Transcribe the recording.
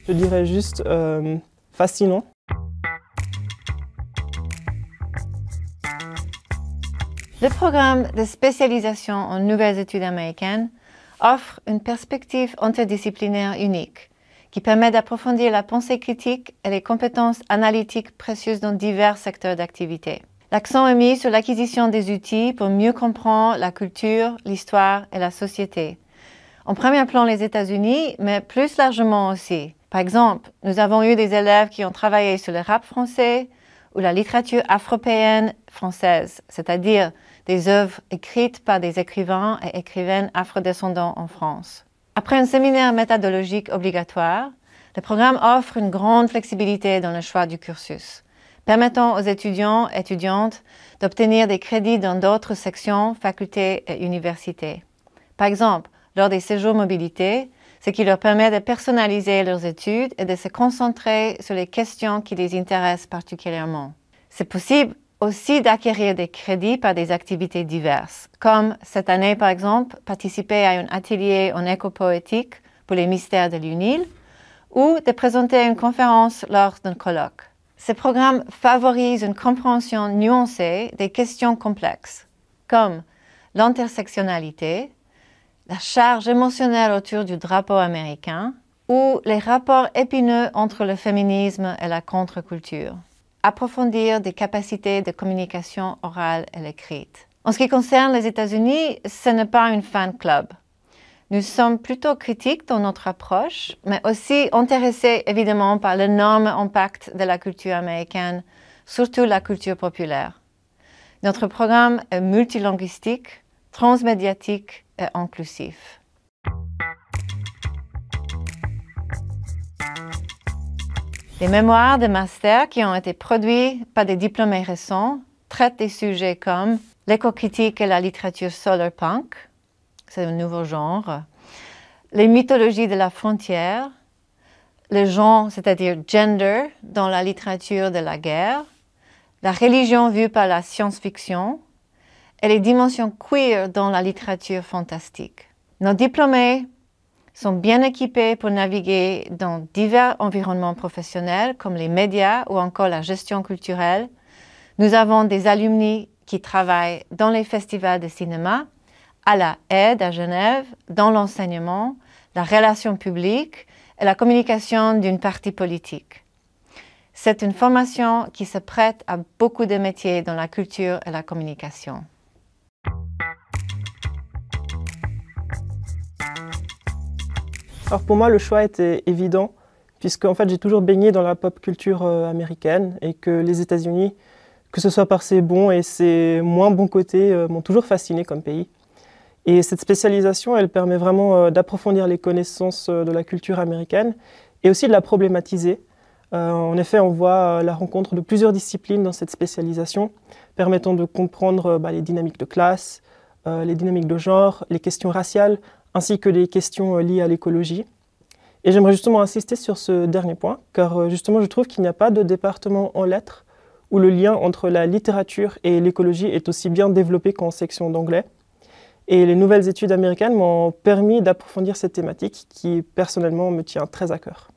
Je dirais juste fascinant. Le programme de spécialisation en nouvelles études américaines offre une perspective interdisciplinaire unique qui permet d'approfondir la pensée critique et les compétences analytiques précieuses dans divers secteurs d'activité. L'accent est mis sur l'acquisition des outils pour mieux comprendre la culture, l'histoire et la société. En premier plan les États-Unis, mais plus largement aussi. Par exemple, nous avons eu des élèves qui ont travaillé sur le rap français ou la littérature afropéenne française, c'est-à-dire des œuvres écrites par des écrivains et écrivaines afrodescendants en France. Après un séminaire méthodologique obligatoire, le programme offre une grande flexibilité dans le choix du cursus, permettant aux étudiants et étudiantes d'obtenir des crédits dans d'autres sections, facultés et universités. Par exemple, lors des séjours mobilité, ce qui leur permet de personnaliser leurs études et de se concentrer sur les questions qui les intéressent particulièrement. C'est possible aussi d'acquérir des crédits par des activités diverses, comme cette année par exemple, participer à un atelier en éco-poétique pour les mystères de l'UNIL ou de présenter une conférence lors d'un colloque. Ce programme favorise une compréhension nuancée des questions complexes, comme l'intersectionnalité, la charge émotionnelle autour du drapeau américain ou les rapports épineux entre le féminisme et la contre-culture. Approfondir des capacités de communication orale et écrite. En ce qui concerne les États-Unis, ce n'est pas un fan club. Nous sommes plutôt critiques dans notre approche, mais aussi intéressés évidemment par l'énorme impact de la culture américaine, surtout la culture populaire. Notre programme est multilinguistique, transmédiatique et inclusif. Les mémoires de master qui ont été produits par des diplômés récents traitent des sujets comme l'éco-critique et la littérature solarpunk, c'est un nouveau genre, les mythologies de la frontière, le genre, c'est-à-dire gender, dans la littérature de la guerre, la religion vue par la science-fiction et les dimensions queer dans la littérature fantastique. Nos diplômés sont bien équipés pour naviguer dans divers environnements professionnels comme les médias ou encore la gestion culturelle. Nous avons des alumni qui travaillent dans les festivals de cinéma, à la aide à Genève, dans l'enseignement, la relation publique et la communication d'une partie politique. C'est une formation qui se prête à beaucoup de métiers dans la culture et la communication. Alors pour moi, le choix était évident, puisque en fait, j'ai toujours baigné dans la pop culture américaine et que les États-Unis, que ce soit par ses bons et ses moins bons côtés, m'ont toujours fasciné comme pays. Et cette spécialisation, elle permet vraiment d'approfondir les connaissances de la culture américaine et aussi de la problématiser. En effet, on voit la rencontre de plusieurs disciplines dans cette spécialisation, permettant de comprendre les dynamiques de classe, les dynamiques de genre, les questions raciales, ainsi que les questions liées à l'écologie. Et j'aimerais justement insister sur ce dernier point, car justement je trouve qu'il n'y a pas de département en lettres où le lien entre la littérature et l'écologie est aussi bien développé qu'en section d'anglais. Et les nouvelles études américaines m'ont permis d'approfondir cette thématique qui, personnellement, me tient très à cœur.